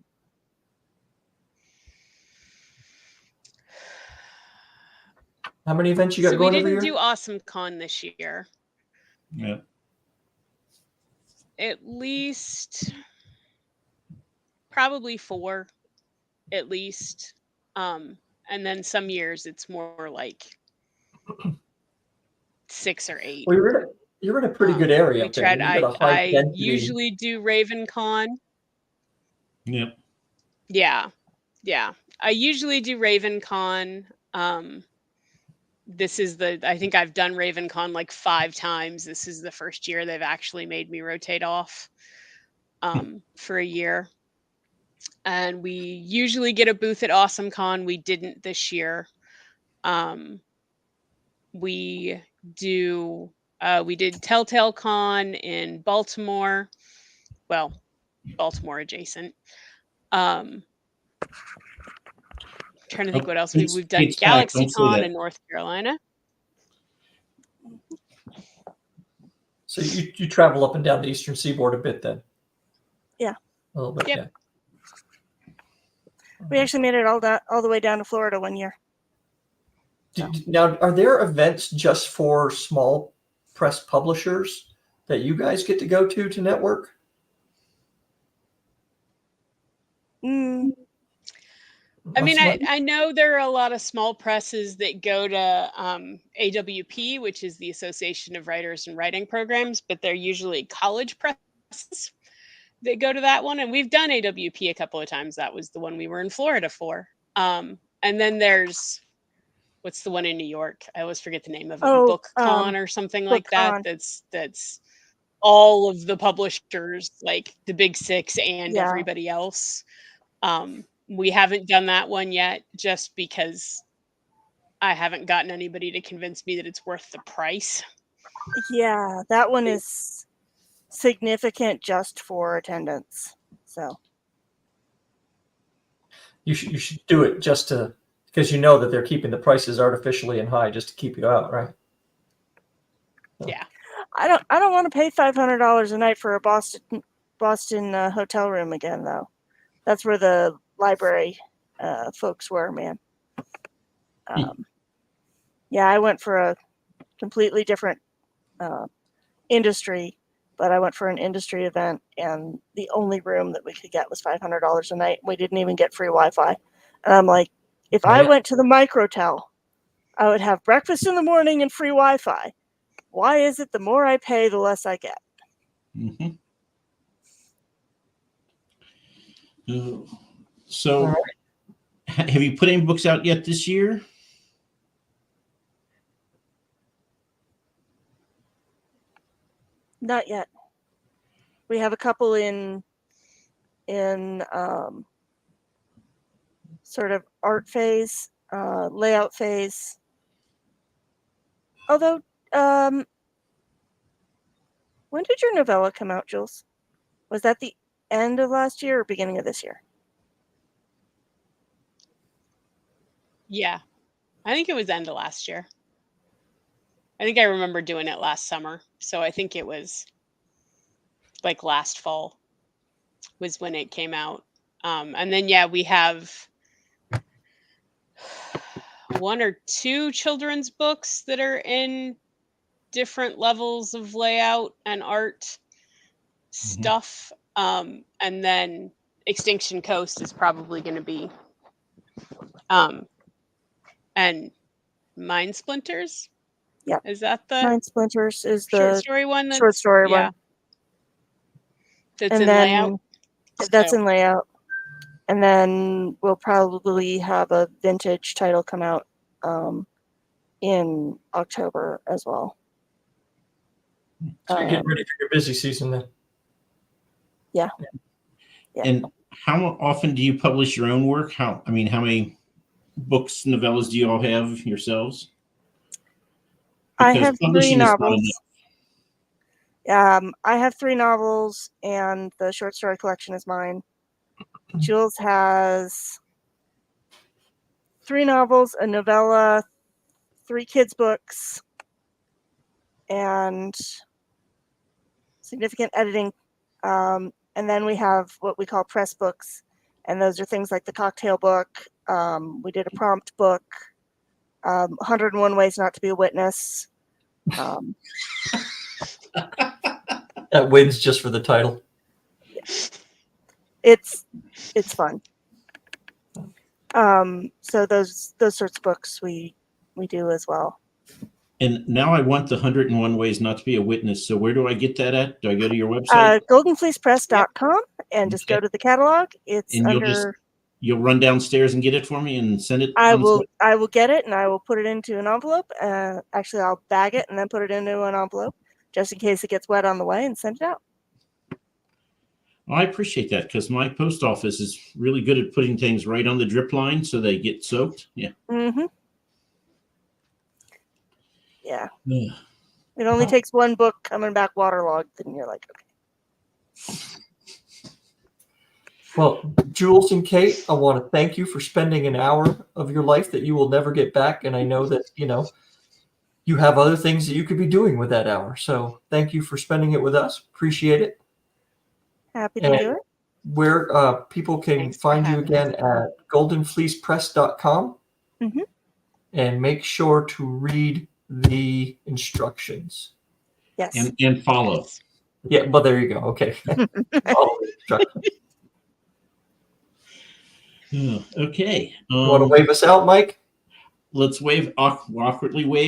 How many events you got going every year? We didn't do Awesome Con this year. Yeah. At least probably 4, at least. And then some years it's more like 6 or 8. Well, you're in a pretty good area. We tried. I usually do Raven Con. Yep. Yeah. I usually do Raven Con. This is I think I've done Raven Con like 5 times. This is the first year they've actually made me rotate off for a year. And we usually get a booth at Awesome Con. We didn't this year. We did Telltale Con in Baltimore. Well, Baltimore adjacent. Trying to think what else we've done. Galaxy Con in North Carolina. So you travel up and down the Eastern Seaboard a bit then? Yeah. A little bit, Yep. yeah. We actually made it all the way down to Florida one year. Now, are there events just for small press publishers that you guys get to go to network? I mean, I know there are a lot of small presses that go to AWP, which is the Association of Writers and Writing Programs, but they're usually college presses that go to that one. And we've done AWP a couple of times. That was the one we were in Florida for. And then there's, what's the one in New York? I always forget the name of it. BookCon or something like that. That's all of the publishers, like the big six and Yeah. everybody else. We haven't done that one yet just because I haven't gotten anybody to convince me that it's worth the price. Yeah, that one is significant just for attendance. So You should do it just to, because you know that they're keeping the prices artificially and high just to keep you out, right? Yeah. I don't want to pay $500 a night for a Boston hotel room again, though. That's where the library folks were, man. Yeah, I went for a completely different industry, but I went for an industry event, and the only room that we could get was $500 a night. We didn't even get free Wi-Fi. And I'm like, if I went to the Microtel, I would have breakfast in the morning and free Wi-Fi. Why is it the more I pay, the less I get? Mm-hmm. So, have you put any books out yet this year? Not yet. We have a couple in sort of art phase, layout phase. Although, when did your novella come out, Jules? Was that the end of last year or beginning of this year? Yeah. I think it was end of last year. I think I remember doing it last summer. So I think it was like last fall was when it came out. And then, yeah, we have 1 or 2 children's books that are in different levels of layout and art stuff. And then Extinction Coast is probably going to be, and Mind Splinters. Yeah. Is that the Mind Splinters is short the story one? short story one. That's And in then layout. that's So- in layout. And then we'll probably have a vintage title come out in October as well. So you're getting ready for your busy season then. Yeah. And how often do you publish your own work? How many books, novellas do you all have yourselves? I Because have 3 publishing is not novels. I have 3 novels, and the short story collection is mine. Jules has 3 novels, a novella, 3 kids' books, and significant editing. And then we have what we call press books, and those are things like the cocktail book. We did a prompt book, 101 Ways Not to Be a Witness. That wins just for the title. It's fun. So those sorts of books we do as well. And now I want the 101 Ways Not to Be a Witness. So where do I get that at? Do I go to your website? Goldenfleecepress.com and just go to the catalog. It's And under. You'll run downstairs and get it for me and send it. I will get it, and I will put it into an envelope. Actually, I'll bag it and then put it into an envelope just in case it gets wet on the way, and send it out. Well, I appreciate that because my post office is really good at putting things right on the drip line so they get soaked. Yeah. Mm-hmm. Yeah. Ugh. It only takes one book coming back waterlogged, and you're like, okay. Well, Jules and Kate, I want to thank you for spending an hour of your life that you will never get back. And I know that, you have other things that you could be doing with that hour. So thank you for spending it with us. Appreciate it. Happy to do it. Where people can Thanks for find you having again at goldenfleecepress.com. Mm-hmm. And make sure to read the instructions. Yes. And follow. Yeah, well, there you go. Okay. Follow the instructions. Okay. You want to wave us out, Mike? Let's awkwardly wave.